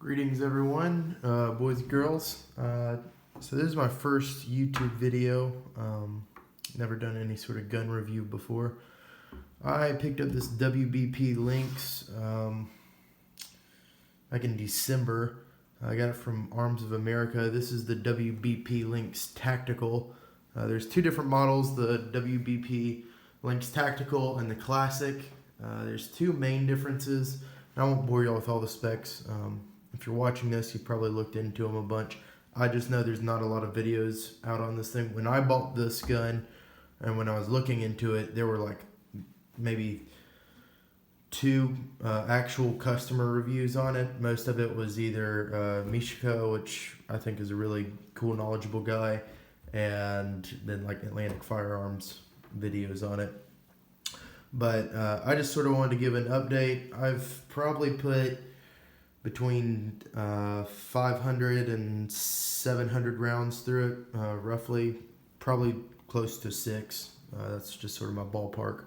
Greetings everyone, boys and girls. So this is my first YouTube video. Never done any sort of gun review before. I picked up this WBP Lynx back in December. I got it from Arms of America. This is the WBP Lynx Tactical. There's two different models, the WBP Lynx Tactical and the Classic. There's two main differences. I won't bore y'all with all the specs. If you're watching this, you've probably looked into them a bunch. I just know there's not a lot of videos out on this thing. When I bought this gun and when I was looking into it, there were like maybe two actual customer reviews on it. Most of it was either Mishiko, which I think is a really cool, knowledgeable guy, and then like Atlantic Firearms videos on it. But I just sort of wanted to give an update. I've probably put between 500 and 700 rounds through it, roughly, probably close to 6. That's just sort of my ballpark.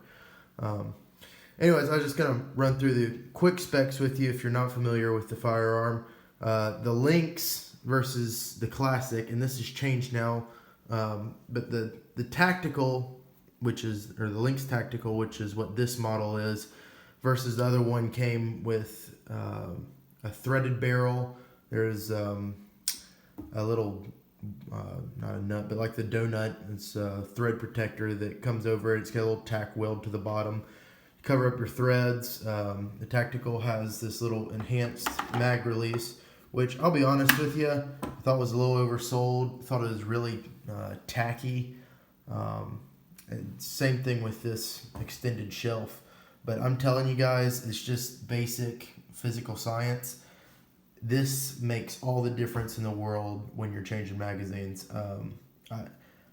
Anyways, I'm just going to run through the quick specs with you if you're not familiar with the firearm. The Lynx versus the Classic, and this has changed now, but the Tactical, the Lynx Tactical, which is what this model is, versus the other one came with a threaded barrel. There's a little, not a nut, but like the donut. It's a thread protector that comes over it. It's got a little tack weld to the bottom. Cover up your threads. The Tactical has this little enhanced mag release, which I'll be honest with you, I thought was a little oversold. I thought it was really tacky. And same thing with this extended shelf. But I'm telling you guys, it's just basic physical science. This makes all the difference in the world when you're changing magazines.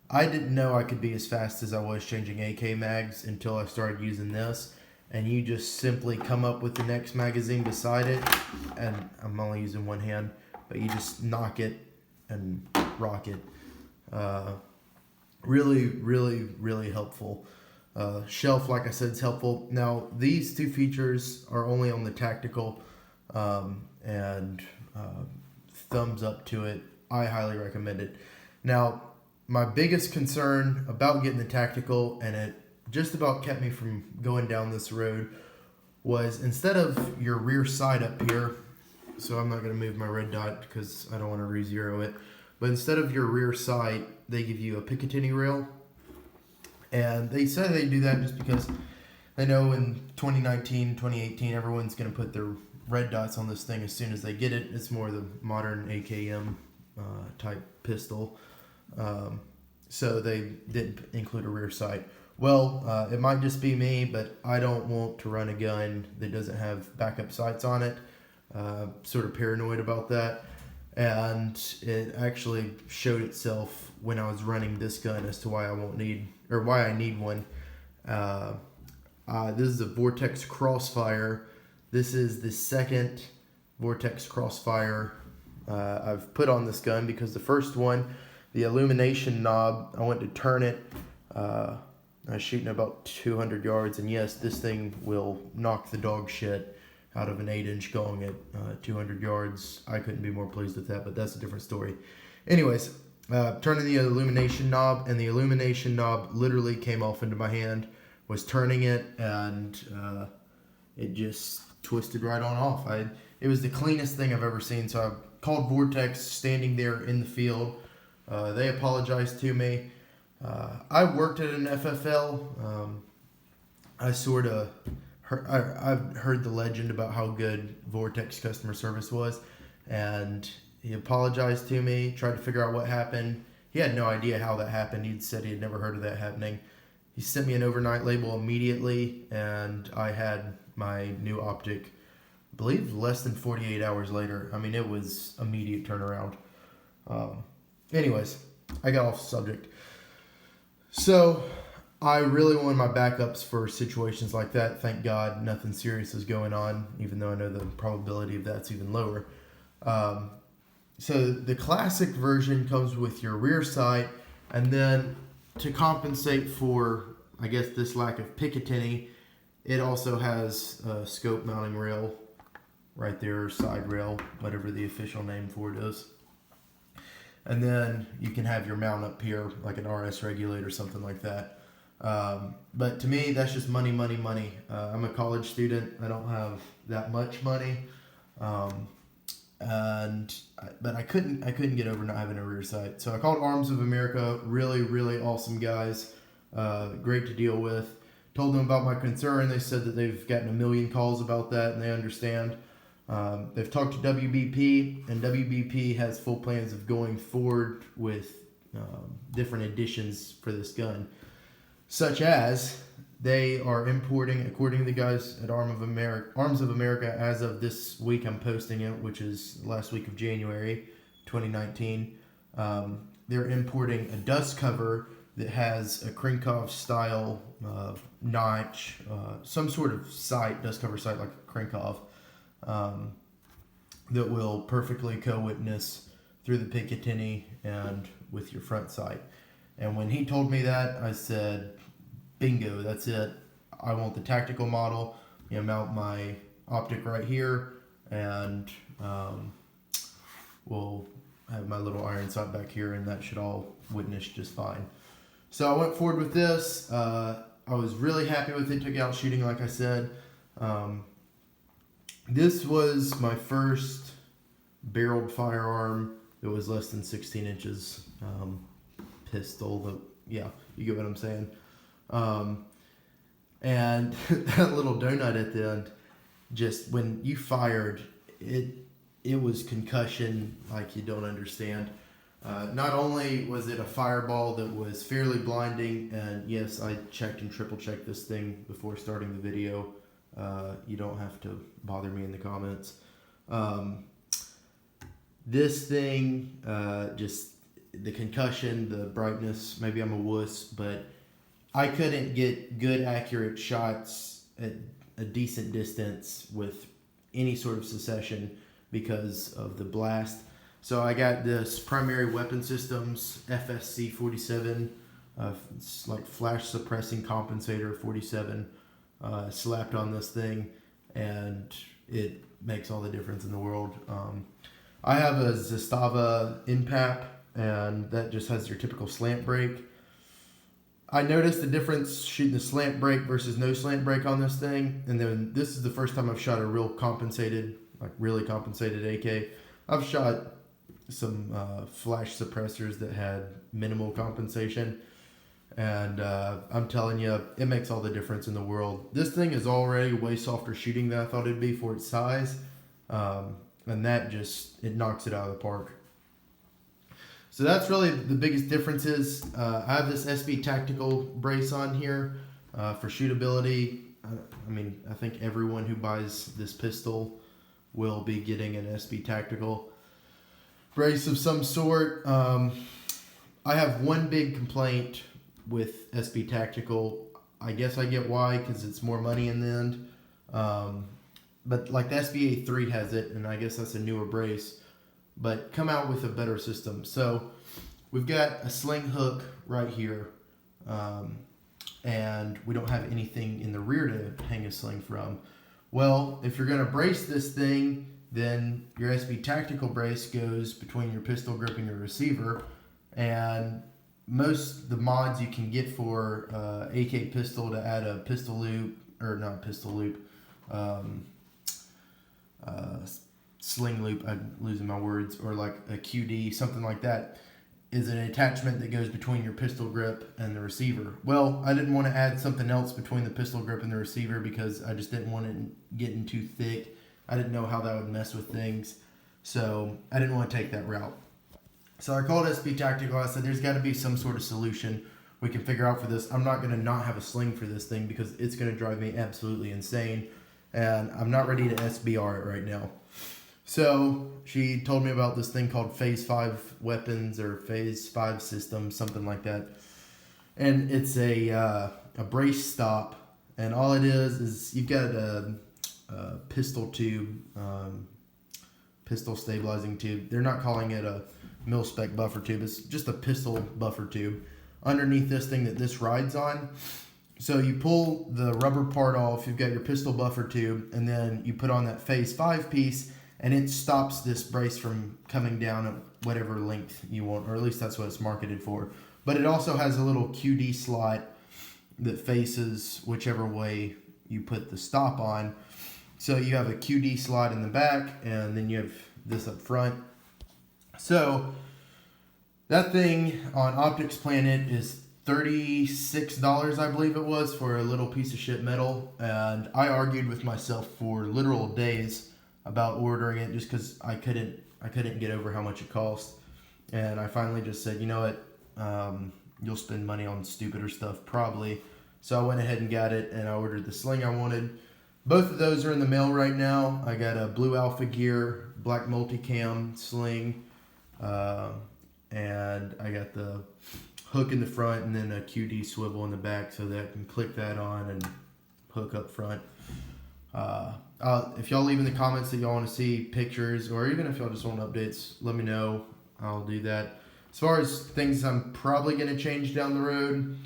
I didn't know I could be as fast as I was changing AK mags until I started using this. And you just simply come up with the next magazine beside it. And I'm only using one hand, but you just knock it and rock it. Really, really, really helpful. Shelf, like I said, is helpful. Now, these two features are only on the Tactical, and thumbs up to it. I highly recommend it. Now, my biggest concern about getting the Tactical, and it just about kept me from going down this road, was instead of your rear sight up here, so I'm not going to move my red dot because I don't want to re-zero it, but instead of your rear sight, they give you a Picatinny rail. And they say they do that just because they know in 2019, 2018, everyone's going to put their red dots on this thing as soon as they get it. It's more the modern AKM type pistol. So they did include a rear sight. Well, it might just be me, but I don't want to run a gun that doesn't have backup sights on it. Sort of paranoid about that. And it actually showed itself when I was running this gun as to why I need one. This is a Vortex Crossfire. This is the second Vortex Crossfire I've put on this gun, because the first one, the illumination knob, I went to turn it. I was shooting about 200 yards, and yes, this thing will knock the dog shit out of an 8-inch going at 200 yards. I couldn't be more pleased with that, but that's a different story. Anyways, turning the illumination knob, and the illumination knob literally came off into my hand. Was turning it, and it just twisted right on off. It was the cleanest thing I've ever seen. So I called Vortex, standing there in the field. They apologized to me. I worked at an FFL. I've heard the legend about how good Vortex customer service was, and he apologized to me, tried to figure out what happened. He had no idea how that happened. He'd said he had never heard of that happening. He sent me an overnight label immediately, and I had my new optic, I believe, less than 48 hours later. I mean, it was immediate turnaround. Anyways, I got off the subject. So I really wanted my backups for situations like that. Thank God nothing serious is going on, even though I know the probability of that's even lower. So the Classic version comes with your rear sight, and then to compensate for, I guess, this lack of Picatinny, it also has a scope mounting rail right there, side rail, whatever the official name for it is. And then you can have your mount up here, like an RS regulator, something like that. But to me, that's just money, money, money. I'm a college student. I don't have that much money. But I couldn't get over not having a rear sight. So I called Arms of America. Really, really awesome guys. Great to deal with. Told them about my concern. They said that they've gotten a million calls about that and they understand. They've talked to WBP, and WBP has full plans of going forward with different additions for this gun, such as they are importing, according to the guys at Arms of America, as of this week I'm posting it, which is last week of January 2019, they're importing a dust cover that has a Krinkov style notch, some sort of sight, dust cover sight like a Krinkov, that will perfectly co-witness through the Picatinny and with your front sight. And when he told me that, I said, bingo, that's it. I want the tactical model. You know, mount my optic right here, and we'll have my little iron sight back here, and that should all witness just fine. So I went forward with this. I was really happy with it. Took it out shooting, like I said. This was my first barreled firearm that was less than 16 inches. Pistol, yeah, you get what I'm saying. And that little donut at the end, just when you fired, it was concussion like you don't understand. Not only was it a fireball that was fairly blinding, and yes, I checked and triple checked this thing before starting the video. You don't have to bother me in the comments. This thing, just the concussion, the brightness, maybe I'm a wuss, but I couldn't get good, accurate shots at a decent distance with any sort of succession because of the blast. So I got this Primary Weapon Systems FSC 47, it's like flash suppressing compensator 47, slapped on this thing, and it makes all the difference in the world. I have a Zastava InPap, and that just has your typical slant brake. I noticed the difference shooting the slant brake versus no slant brake on this thing, and then this is the first time I've shot a real compensated, like really compensated AK. I've shot some flash suppressors that had minimal compensation, and I'm telling you, it makes all the difference in the world. This thing is already way softer shooting than I thought it'd be for its size, and that just, it knocks it out of the park. So that's really the biggest differences. I have this SB Tactical brace on here for shootability. I mean, I think everyone who buys this pistol will be getting an SB Tactical brace of some sort. I have one big complaint with SB Tactical. I guess I get why, because it's more money in the end. But like the SBA3 has it, and I guess that's a newer brace, but come out with a better system. So we've got a sling hook right here, and we don't have anything in the rear to hang a sling from. Well, if you're going to brace this thing, then your SB Tactical brace goes between your pistol grip and your receiver, and most the mods you can get for AK pistol to add a pistol loop, or not pistol loop, sling loop, I'm losing my words, or like a QD, something like that, is an attachment that goes between your pistol grip and the receiver. Well, I didn't want to add something else between the pistol grip and the receiver because I just didn't want it getting too thick. I didn't know how that would mess with things, so I didn't want to take that route. So I called SB Tactical. I said, there's got to be some sort of solution we can figure out for this. I'm not going to not have a sling for this thing because it's going to drive me absolutely insane, and I'm not ready to SBR it right now. So she told me about this thing called Phase 5 Weapons or Phase 5 Systems, something like that. And it's a brace stop, and all it is you've got a pistol tube, pistol stabilizing tube. They're not calling it a mil-spec buffer tube. It's just a pistol buffer tube underneath this thing that this rides on. So you pull the rubber part off, you've got your pistol buffer tube, and then you put on that phase 5 piece, and it stops this brace from coming down at whatever length you want, or at least that's what it's marketed for. But it also has a little QD slot that faces whichever way you put the stop on. So you have a QD slot in the back, and then you have this up front. So that thing on Optics Planet is $36, I believe it was, for a little piece of shit metal. And I argued with myself for literal days about ordering it just because I couldn't get over how much it cost. And I finally just said, you know what, you'll spend money on stupider stuff probably. So I went ahead and got it, and I ordered the sling I wanted. Both of those are in the mail right now. I got a blue Alpha Gear black multicam sling, and I got the hook in the front and then a QD swivel in the back so that I can click that on and hook up front. If y'all leave in the comments that y'all want to see pictures, or even if y'all just want updates, let me know. I'll do that. As far as things I'm probably going to change down the road,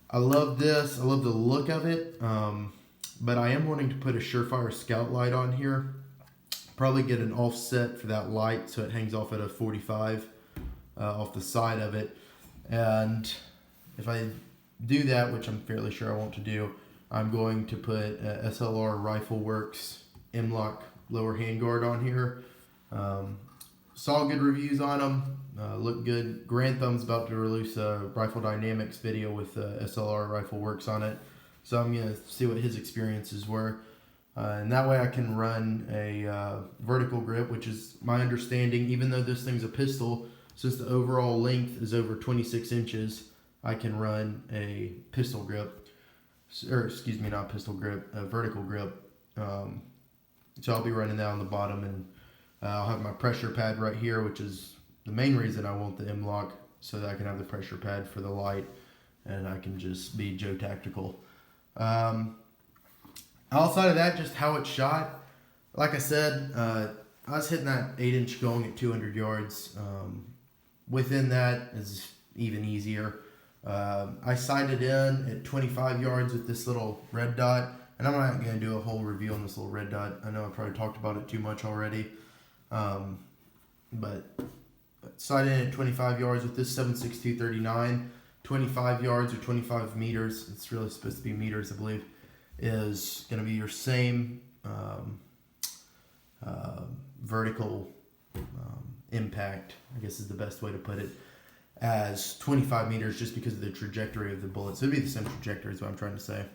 I love this. I love the look of it. But I am wanting to put a Surefire Scout light on here. Probably get an offset for that light so it hangs off at a 45 off the side of it. And if I do that, which I'm fairly sure I want to do, I'm going to put a SLR Rifle Works M-Lock lower handguard on here. Saw good reviews on them. Look good. Grantham's about to release a Rifle Dynamics video with SLR Rifle Works on it. So I'm going to see what his experiences were. And that way I can run a vertical grip, which is my understanding, even though this thing's a pistol, since the overall length is over 26 inches, I can run a pistol grip. Or excuse me, not pistol grip, a vertical grip. So I'll be running that on the bottom, and I'll have my pressure pad right here, which is the main reason I want the M-Lock, so that I can have the pressure pad for the light, and I can just be Joe Tactical. Outside of that, just how it shot. Like I said, I was hitting that 8-inch going at 200 yards. Within that is even easier. I sighted in at 25 yards with this little red dot, and I'm not going to do a whole review on this little red dot. I know I probably talked about it too much already, but sighted in at 25 yards with this 7.62 25 yards or 25 meters, it's really supposed to be meters I believe, is going to be your same vertical impact, I guess is the best way to put it, as 25 meters, just because of the trajectory of the bullet. So it'd be the same trajectory is what I'm trying to say.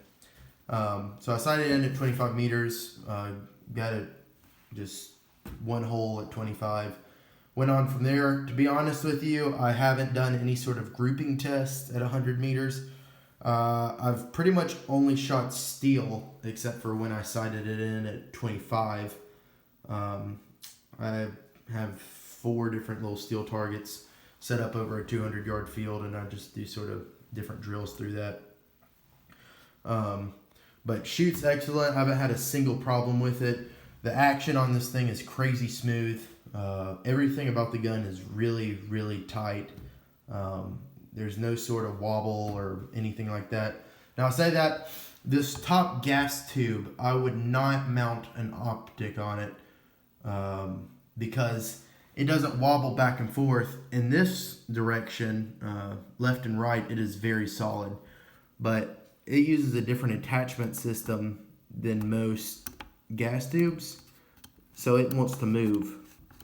So I sighted in at 25 meters, got it just one hole at 25. Went on from there. To be honest with you, I haven't done any sort of grouping test at 100 meters. I've pretty much only shot steel, except for when I sighted it in at 25. I have 4 different little steel targets set up over a 200-yard field, and I just do sort of different drills through that. But shoots excellent. I haven't had a single problem with it. The action on this thing is crazy smooth. Everything about the gun is really, really tight. There's no sort of wobble or anything like that. Now I say that this top gas tube, I would not mount an optic on it because it doesn't wobble back and forth. In this direction, left and right, it is very solid. But it uses a different attachment system than most gas tubes, so it wants to move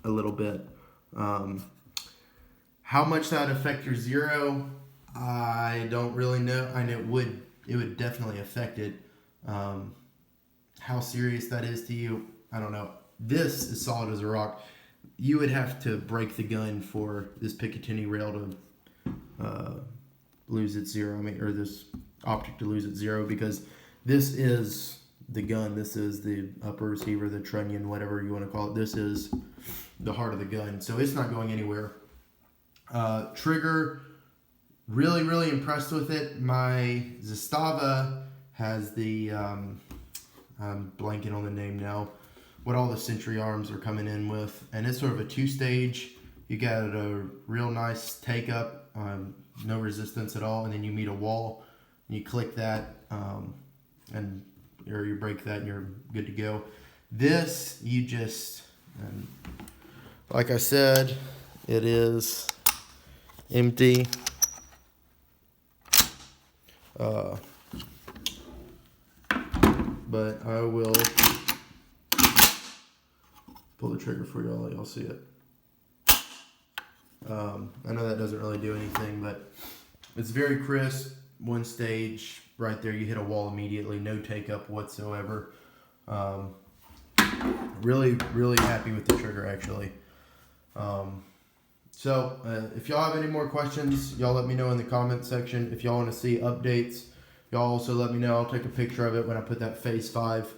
a little bit. How much that would affect your zero, I don't really know. I know it would definitely affect it. How serious that is to you, I don't know. This is solid as a rock. You would have to break the gun for this Picatinny rail to lose its zero. Or this optic to lose its zero, because this is the gun. This is the upper receiver, the trunnion, whatever you want to call it. This is the heart of the gun, so it's not going anywhere. Trigger, really, really impressed with it. My Zastava has the, I'm blanking on the name now, what all the Century arms are coming in with, and it's sort of a 2-stage. You got a real nice take up, no resistance at all, and then you meet a wall. you click that, or you break that and you're good to go. This, you just, like I said, it is empty. But I will pull the trigger for y'all, let y'all see it. I know that doesn't really do anything, but it's very crisp. One stage right there, you hit a wall immediately, no take up whatsoever. Really happy with the trigger, actually. So if y'all have any more questions, y'all let me know in the comment section. If y'all want to see updates, y'all also let me know. I'll take a picture of it when I put that Phase 5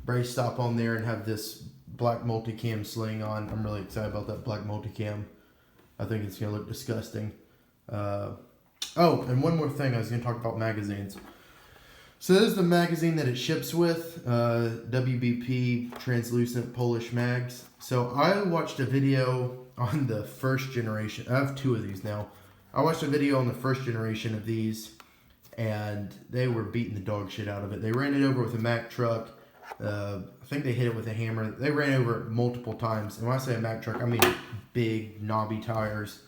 brace stop on there and have this black multicam sling on. I'm really excited about that black multicam. I think it's going to look disgusting. Oh, and one more thing. I was going to talk about magazines. So this is the magazine that it ships with, WBP translucent Polish mags. So I watched a video on the first generation. I have 2 of these now. I watched a video on the first generation of these, and they were beating the dog shit out of it. They ran it over with a Mack truck. I think they hit it with a hammer. They ran over it multiple times. And when I say a Mack truck, I mean big knobby tires.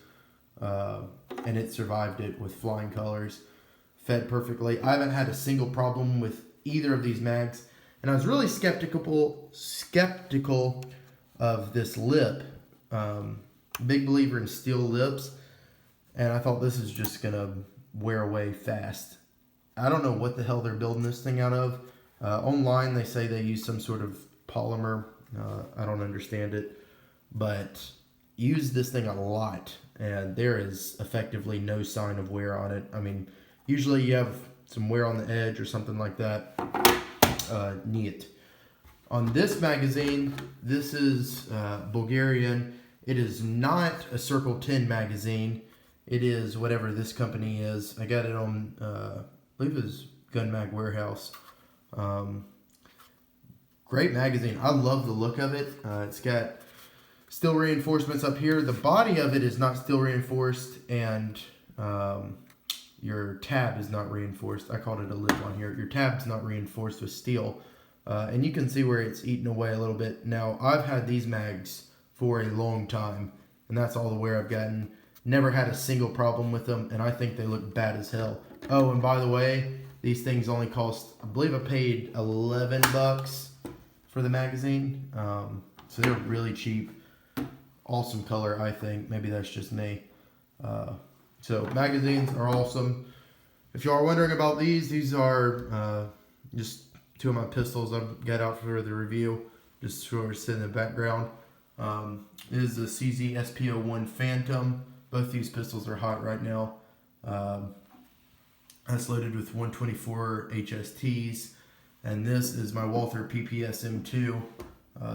And it survived it with flying colors. Fed perfectly. I haven't had a single problem with either of these mags. And I was really skeptical of this lip. Big believer in steel lips. And I thought this is just going to wear away fast. I don't know what the hell they're building this thing out of. Online they say they use some sort of polymer. I don't understand it. But use this thing a lot. And there is effectively no sign of wear on it. I mean, usually you have some wear on the edge or something like that. Neat. On this magazine, this is Bulgarian. It is not a Circle 10 magazine. It is whatever this company is. I got it on, I believe it was Gun Mag Warehouse. Great magazine. I love the look of it. It's got steel reinforcements up here. The body of it is not steel reinforced, and your tab is not reinforced. I called it a lip on here. Your tab's not reinforced with steel. And you can see where it's eaten away a little bit. Now, I've had these mags for a long time, and that's all the wear I've gotten. Never had a single problem with them, and I think they look bad as hell. Oh, and by the way, these things only cost, I believe I paid $11 for the magazine. So they're really cheap. Awesome color, I think. Maybe that's just me. So magazines are awesome. If you are wondering about these are just 2 of my pistols I've got out for the review. Just sort of sit in the background. It is the CZ SP01 Phantom. Both these pistols are hot right now. That's loaded with 124 HSTs. And this is my Walther PPS M2.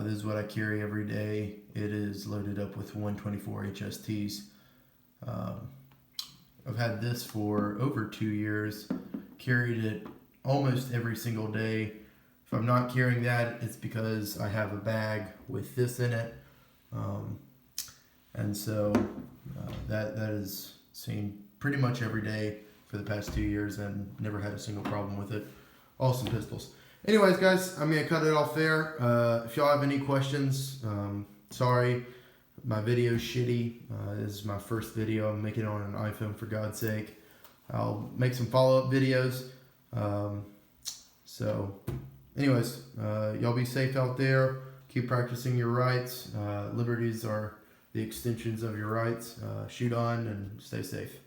This is what I carry every day. It is loaded up with 124 HSTs. I've had this for over 2 years. Carried it almost every single day. If I'm not carrying that, it's because I have a bag with this in it. And so that is seen pretty much every day for the past 2 years and never had a single problem with it. Awesome pistols. Anyways, guys, I'm going to cut it off there. If y'all have any questions, sorry, my video's shitty. This is my first video. I'm making it on an iPhone, for God's sake. I'll make some follow-up videos. So, anyways, y'all be safe out there. Keep practicing your rights. Liberties are the extensions of your rights. Shoot on and stay safe.